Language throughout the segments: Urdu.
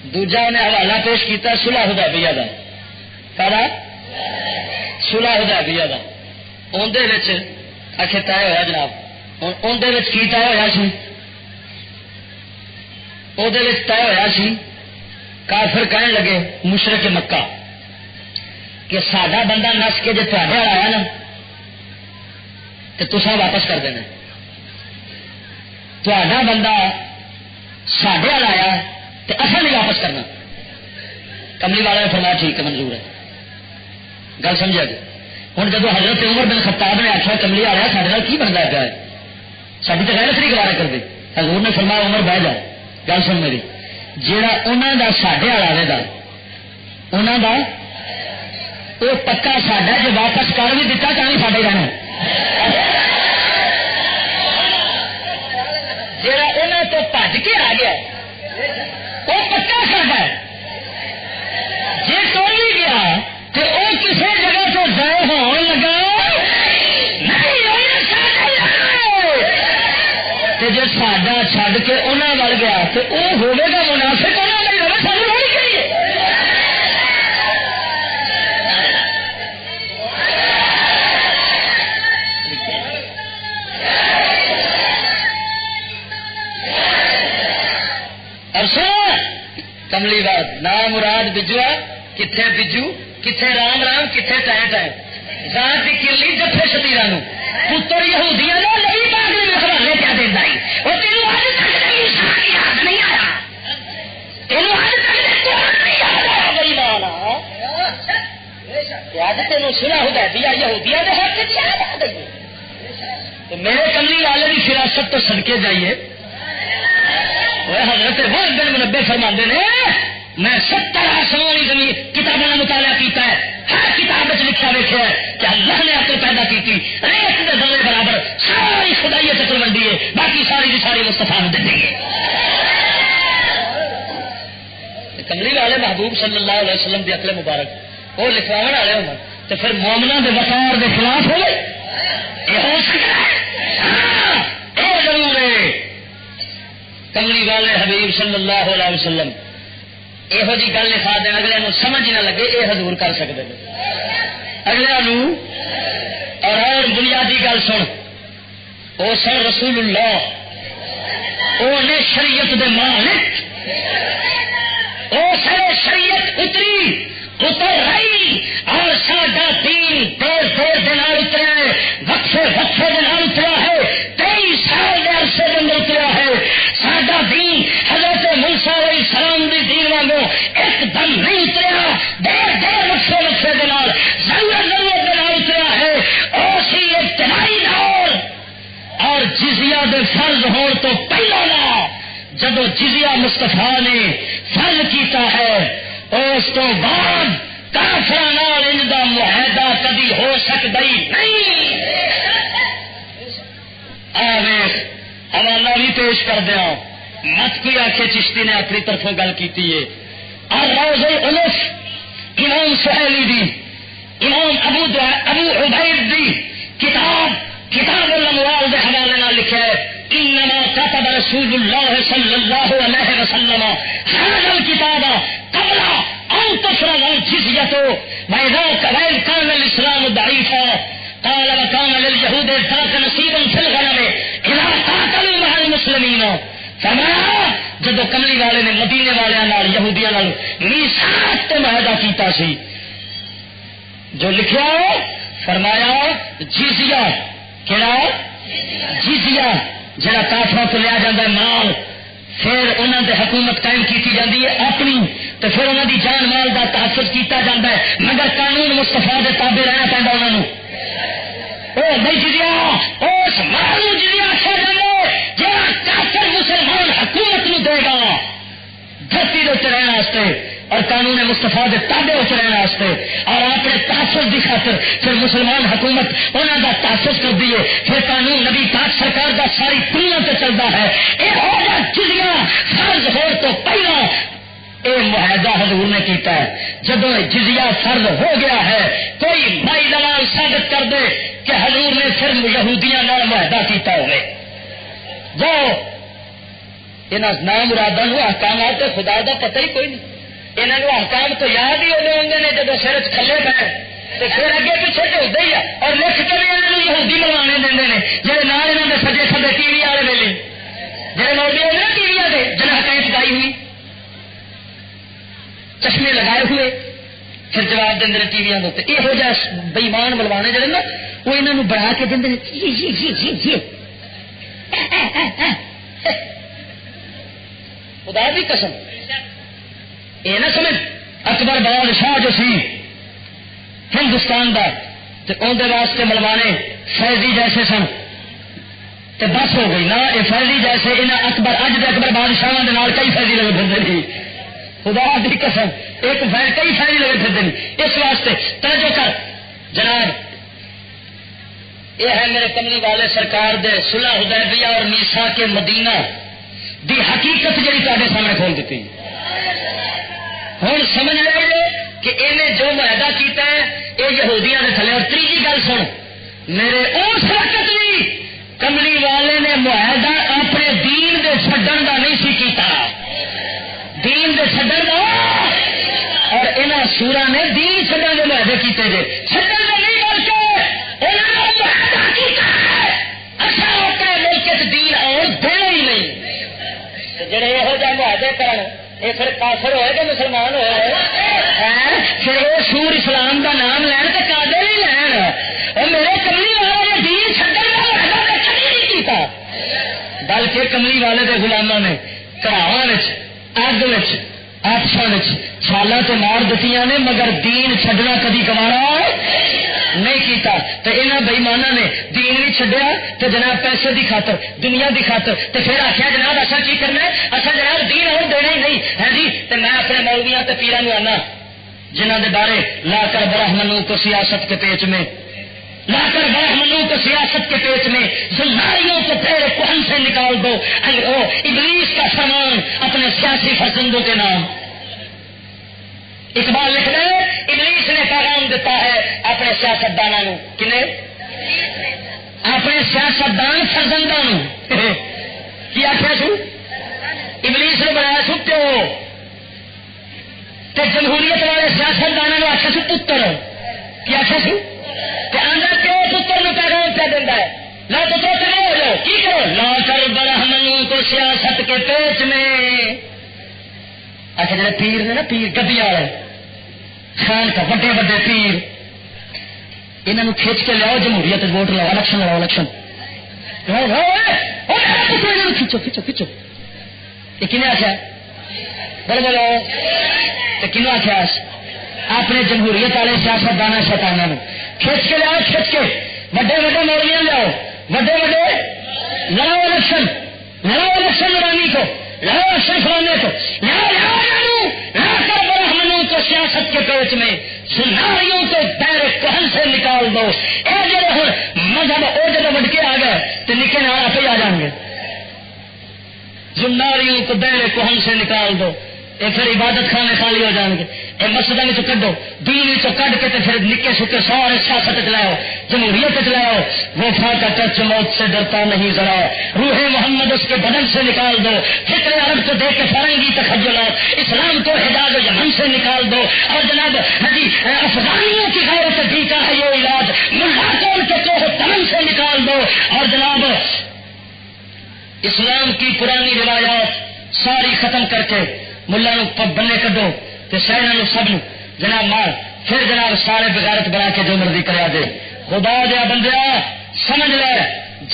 دوجا انہیں حوالہ پیش کیتا صلح حدیبیہ دا، کہا صلح حدیبیہ دا، اندر آخر طے ہوا جناب، اندر کی طے ہوا سی؟ وہ طے ہوا سی کافر کہنے لگے مشرک مکہ کہ ساڈا بندہ نس کے جی تے آیا نا تو تسا واپس کر دینا، تا بندہ ساڈے وال آیا تو اصل نہیں واپس کرنا۔ کملی والا نے فرمایا ٹھیک ہے منظور ہے، گل سمجھا جی۔ ہوں جب حضرت عمر بن خطاب نے آخیا کملی آیا سارے کی بنتا پیا ہے، ساری تو غیرت نہیں گوارا کرتے، حضور نے فرمایا عمر بہ جا، گل سن میری، جہاں انہوں کا ساڈے والا آئے گا انہوں کا وہ پکا ساڈا جو واپس کر بھی دیتا تو بھی ساڈے رہنا، جہاں انہوں تو بج کے آ گیا وہ پکا ساڈا ہے، جی تو بھی گیا تو وہ کسی جگہ تو ضائع ہون لگا جی ساڈا چھڈ کے انہوں وال گیا تو وہ ہوگا منافق، انہوں نے ہوگا سانو لوڑ ہی چاہیے۔ کملی بات نام مراد بجوا کتنے بجو کتنے رام رام کتنے ٹائم ٹائم ذات کی کلی جفے شتیرا پتر یہودیاں نے نبی پاک نے حوالے کیا دینا وہ تینوں اج تک انسان یاد نہیں آیا، تینوں اج تک قرآن نہیں یاد آیا، بڑی مانا اج تینوں صلح حدیبیہ یہودیاں نے حق کی یاد آ گئی۔ تو میرے کملی والے کی فراست تو صدقے جائیے، حضرت وہ بن منبے فرماندے نے میں 70 آسمانی زمین کتابوں کا مطالعہ کیتا ہے، ہر کتاب لکھا ویکھا ہے کہ اللہ نے عقل پیدا کی تھی ریت کے ذرے برابر ساری خدائیت عقل ونڈی ہے، باقی ساری کی ساری مصطفیٰ نے دے دی ہے۔ کملی والے محبوب صلی اللہ علیہ وسلم کی عقل مبارک وہ لکھواون والے ہونا تو پھر مومنوں کے وقار کے خلاف ہو گئے، یہ ہو سکتا ہے، یہ ضرور ہے۔ کملی والے حبیب صلی اللہ علیہ وسلم یہو جی گل لکھا دیں اگلے نو سمجھ نہ لگے یہ حضور کر سکتے ہیں اگلے نو۔ اور بنیادی گل سن، وہ سن رسول اللہ، وہ نے شریعت دے مالک، وہ سارے شریعت اتری اتر رہی اور ساڈا دین دیر دیر دے نال اتریا ہے، وقفے وقفے دے نال اتریا ہے، 23 سال دے عرصے دے اندر اتریا ہے۔ ساڈا دین حضرت موسیٰ علیہ السلام دی دین وانگو ایک دم نہیں اتریا، دیر دیر وقفے وقفے دے نال ضرورت ضرورت دے نال اتریا ہے۔ اسی ابتدائی دور اور جزیہ دے فرض ہون تو پہلا نا جدو جزیہ مصطفیٰ نے فرض کیتا ہے اس تو بعد کافراں نال ان دا معاہدہ کبھی ہو سکتا ہی نہیں۔ حوالہ بھی پیش کر دیا، مت کوئی آخے چشتی نے اپنی طرفوں گل کی ہے۔ الروض الالف امام سہیلی دی، امام ابو عبید دی کتاب الاموال دے حوالے نال لکھا ہے انما كتب رسول الله صلى الله عليه وسلم هذا الكتاب قبل ان تفرض الجزية وإذ كان الإسلام ضعيفا قال وكان لليهود ذاك نصيبا في الغنم إذا قاتلوا مع المسلمين۔ فرمایا جدو کملی والے نے مدینے والوں یہودیاں میثاق تے معاہدہ کیتا سی، جو لکھیا فرمایا جزیہ، کہڑا جزیہ جڑا کافروں کو لیا جاتا ہے مال، پھر انہوں نے حکومت قائم کی جاتی ہے اپنی، تو پھر انہوں دی جان مال کا تحفظ کیتا جاتا ہے، مگر قانون مصطفیٰ دے تابع رہنا پڑتا انہوں نے۔ وہ نہیں جزیہ اس مال جزیہ آخیا جائے جہاں کافر مسلمان حکومت نو دے گا دھرتی دے رہنے واسطے اور قانون مصطفیٰ دے تابع ہوتے رہنے واسطے، اور اپنے تحفظ کی خاطر پھر مسلمان حکومت انہوں کا تحفظ کر دیے، پھر قانون نبی پاک سرکار کا ساری دنیا سے چلتا ہے۔ یہ جزیہ فرض ہو تو پہلا یہ معاہدہ حضور نے کیتا ہے۔ جب جزیہ فرض ہو گیا ہے کوئی بھائی دلال ثابت کر دے کہ حضور نے پھر یہودیاں نال معاہدہ کیتا ہوئے، جو یہاں نام مرادوں احکامات خدا کا پتہ ہی کوئی نہیں. یہاں احکام تو یاد ہی ادو آتے ہیں جب سر چلے پے تو پھر اگے پیچھے تو ہوتا ہی ہے. اور لکھ کے بھی یہاں یہودی منوانے دے ہیں جہے نال یہاں کے سجے کھبے ٹی وی والے ویلے جہے مولوی ہوتے نا ٹی وی والے جنہیں حکایت پائی ہوئی چشمے لگائے ہوئے پھر جواب دیں ٹی وی کے یہو جہ بئیمان بلوانے جڑے نا وہ یہاں بڑھا کے دیں. خدا دی قسم یہ نہ سمجھ اکبر بادشاہ جو سی ہندوستان کا اندر واسطے ملوانے فیضی جیسے سن تو بس ہو گئی نا. یہ فیضی جیسے انہیں اکبر اج دے اکبر بادشاہ کے نال کئی فیضی لگے پھرتے تھے. خدا دی قسم ایک کئی فیضی لگے پھرتے ہیں. اس واسطے توجہ کر جناب یہ ہے میرے کملی والے سرکار دے صلح حدیبیہ اور میثاق کے مدینہ دی حقیقت جی تے سامنے کھول دیتی. ہوں سمجھ لے کہ انہیں جو معاہدہ کیتا ہے یہ یہودیاں کے تھلے. اور تیجی گل سن میرے اس وقت بھی کملی والے نے معاہدہ اپنے دین دے چھڈن دا نہیں سی کیتا. دین دے چھڈن دا اور انہاں سورا نے دین چھڈن دے معاہدے کیتے جے. چھڈن دے نہیں بلکہ انہاں نے معاہدہ کیتا ہے اچھا اپنے ملک دین اور دینا ہی نہیں. جڑے یہو جہ معاہدے کرن یہ پھر کافر ہوئے کہ مسلمان ہوئے پھر وہ سور اسلام کا نام لین تو قادر ہی لین. اور میرے کملی والے نے دین چھڈن کا معاہدہ کبھی نہیں کیتا بلکہ کملی والے کے غلاموں نے گھراواں اگ آپساں چھالاں تے مار دتیاں نے مگر دین چھڈنا کدی گوارا نہیں کیتا. تو یہاں بئیمانہ نے دین نہیں چھڈیا تو جناب پیسے دی خاطر دنیا دی خاطر تو پھر آخیا جناب اصا کی کرنا ہے اصا جناب دین اور دینا ہی نہیں ہے جی. تو میں اپنے مولویاں تے پیراں آنا جنہوں کے بارے لا کر برہمنوں کو سیاست کے پیچ میں لا کر برہمنوں کو سیاست کے پیچ میں زناریوں کو پھر کون سے نکال دو ابلیس کا سامان اپنے سیاسی فرزندوں کے نام. اقبال لکھ رہے ابلیس نے پیغام دیتا ہے اپنے سیاستدانوں کنے اپنے سیاستدان فرزندوں کی آخیا سو ابلیس نے بنایا سو پیو تے جمہوریت والے سیاستدانوں آخیا سو پتر کی آخیا سو آدھا پیو پتر میں پیغام کیا دینا ہے لا تو کرو ہو جاؤ کی کرو لا کر برہمنوں کو سیاست کے پیچ میں. اچھا جڑے پیر نے نا پیر گدیاں والے خان کا بڑے بڑے پیر انہوں کھچ کے لیاؤ جمہوریت ووٹ لاؤ الیکشن لڑاؤ الیکشن کھچو کھچو کھچو. یہ کنے آخیا بولو بولو تو کنوں آخیا اپنے جمہوریت والے سیاستدان شیطانوں کھچ کے لیاؤ کھچ کے بڑے بڑے مولویاں لیاؤ بڑے بڑے لڑاؤ الیکشن لڑانی کو لاؤ الیکشن فلانے کو لا کر برہمنوں کو سیاست کے پیچ میں سناریوں کو دائر کہن سے نکال دو. اے جڑے ہوں مذہب وہ جب بڑھ کے آ گئے تو نکے نال آپ ہی آ جان گے. سناریوں کو دائر کہن سے نکال دو یہ پھر عبادت خانے خالی ہو جان گے. یہ مسجد کڈو دین کڈ کے پھر نکے سکے سارے سیاست چلاؤ جمہوریت چلاؤ. وہ فاقہ ٹچ موت سے ڈرتا نہیں ذرا روح محمد اس کے بدن سے نکال دو. فکر عرب کو دیکھ کے فرنگی تخیلات اسلام کو حجاز و یمن سے نکال دو. اور جناب افغانیوں کی غیرت دی کا ہے یہ علاج ملا کو ان کے کوہ تمن سے نکال دو. اور جناب اسلام کی پرانی روایات ساری ختم کر کے ملا بنے کڈو تو شہروں سب جناب مار پھر جناب سارے بغیرت بنا کے جو مرضی کرا دے. خدا دیا بندیا سمجھ لے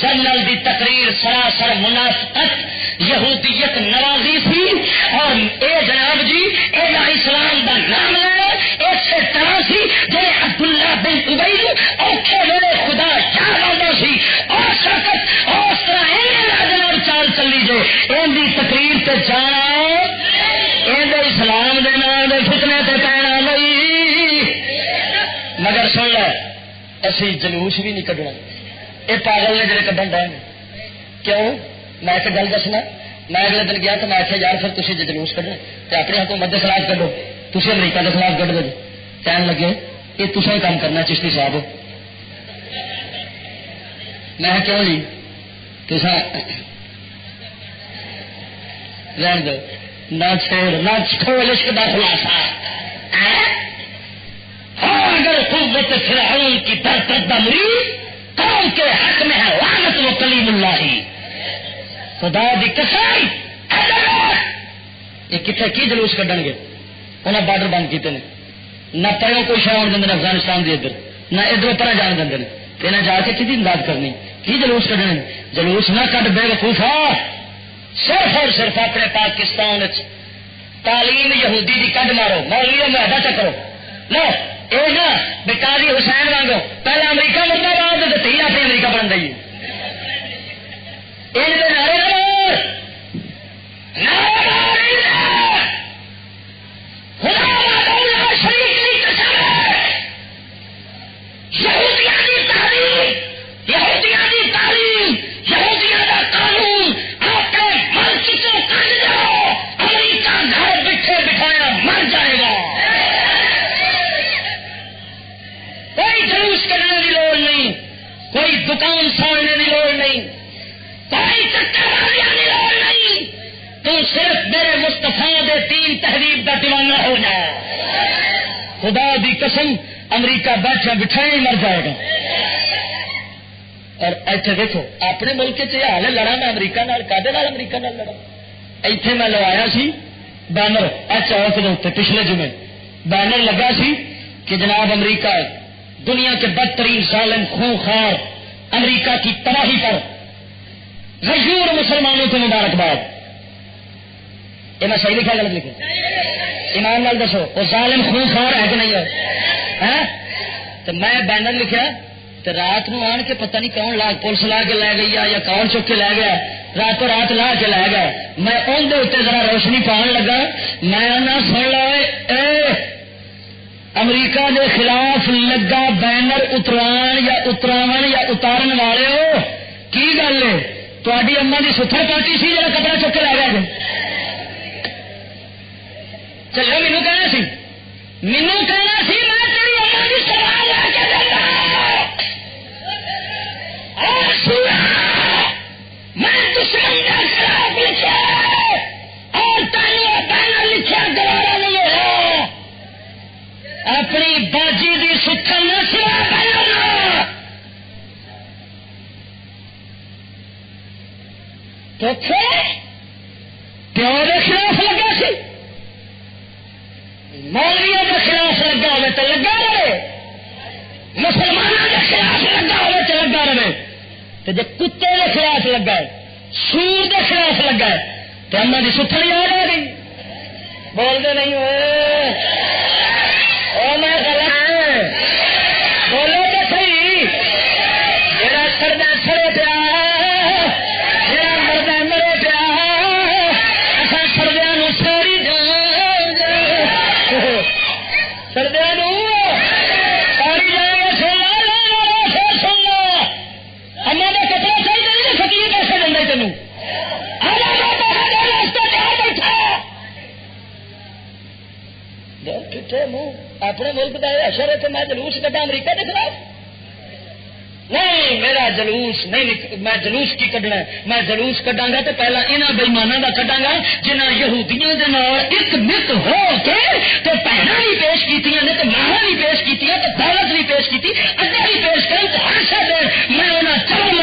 جنرل دی تقریر سراسر منافقت یہودیت نوازی سی. اور اے جناب جی اے اسلام دا نام لے ایسے طرح سی جی عبداللہ بن ابی اوکھے میرے خدا یاد آتا سی اس وقت اس طرح جناب چال چلی جائے ان دی تقریر تے جانا اسلام دے نام دے فتنے تے پینا نہیں. مگر سن لے اسی جلوس بھی نہیں کڈنا. یہ پاگل نے جڑے کڈن ڈے کیوں میں ایک گل دسنا میں اگلے دن گیا تو میں آخیا یار پھر تھی جلوس کڈنا تو اپنی حکومت کے خلاف کڈو تھی امریکہ کے خلاف کڈ دو. کہنے لگے یہ تصا ہی کام کرنا چشتی صاحب. میں کیوں جی رہن دو نہ چھیڑ نہ کھول عشق کا خلاصہ. ہاں اگر قوت فرعون کی درپردہ مریض قوم کے حق میں ہے لعنت و کلیم اللہ ہی. خدا دی قسم یہ کتنے کی جلوس کھڈن گے. انہیں بارڈر بند کیتے ہیں نہ پروں کوئی شہ آن دیں افغانستان کی ادھر نہ ادھر پر جان دیں. انہیں جا کے کتنی امداد کرنی کی جلوس کھڈنے. جلوس نہ کٹ بے وقوفا. صرف اور صرف اپنے پاکستان تعلیم یہودی کی کڈ مارو مولویوں میں ادا چکرو لو یہ نا بکاری حسین وانگو پہلے امریکہ مرد آباد تو تھی اپنی امریکہ بن رہی کوئی دکان ساڑنے کی لوڑ نہیں کوئی چکر مارنے کی لوڑ نہیں. تو صرف میرے مصطفیٰ دے تین تحریب کا دیوانہ ہو جائے. خدا دی قسم امریکہ بیٹھا بٹھائے مر جائے گا. اور ایتھے دیکھو اپنے ملک چ حال ہے لڑا میں امریکہ کدے امریکہ لڑا. ایتھے میں لوایا سی بینر چوک کے اتنے پچھلے جمعے بینر لگا سی کہ جناب امریکہ دنیا کے بدترین ظالم خونخوار امریکہ کی تباہی پر غیور مسلمانوں کو مبارکباد. یہ میں صحیح لکھا غلط لکھا ایمان نال دسو وہ ظالم خونخوار ہے کہ نہیں ہے. تو میں بینر لکھا تو رات نو آن کے پتہ نہیں کون لا پولیس لا کے لے گئی یا کون چک کے لے گیا راتوں رات لا کے لے گیا. میں اندر اتنے ذرا روشنی پان لگا میں نہ سن لو امریکہ کے خلاف لگا بینر اتروان یا اتراون یا اتارن والے ہو کی گل ہے تاری اما کی ستھر پارٹی سی جا کپڑا چک کے لے گیا چلو مینو کہنا سی مینو کہنا سی میں تیری اما کی سوال لے کے دیتا میں دشمن کے خلاف لکھا اور تینوں بینر لکھا گوارا نہیں ہو اپنی باجی دی ستھر نہ سوا بنانا تو پیو کے خلاف لگا سی مولویوں کے خلاف لگا ہوئے تو لگا رہے مسلمانوں کے خلاف لگا ہوئے تو لگا رہے تو جب کتے کے خلاف لگا ہے سور کے خلاف لگا ہے تو اما کی ستھر یاد آ گئی بولتے نہیں ہوئے میں غلط بولو تو صحیح جڑا سردہ سڑے پیا جڑا مردہ مرے پیا اصا سردیا سوری سردیا سوری جائے گا سننا اما کا کپڑا چاہیے نہیں فکیر پیسے دینا تینوں اپنے ملک کا اشر ہے تو میں جلوس کٹا امریکہ کے خلاف نہیں میرا جلوس نہیں میں جلوس کی کڈنا میں جلوس کڈاں گا تو پہلا انہاں بےماناں دا کڈاں گا جنہاں یہودیاں دے نال ایک مت ہو کے تو پہنا بھی پیش کیتیاں نے تو ماہاں بھی پیش کیتیاں تو دولت بھی پیش کیتی اگے بھی پیش کرن تو ہر شے میں انہاں چلو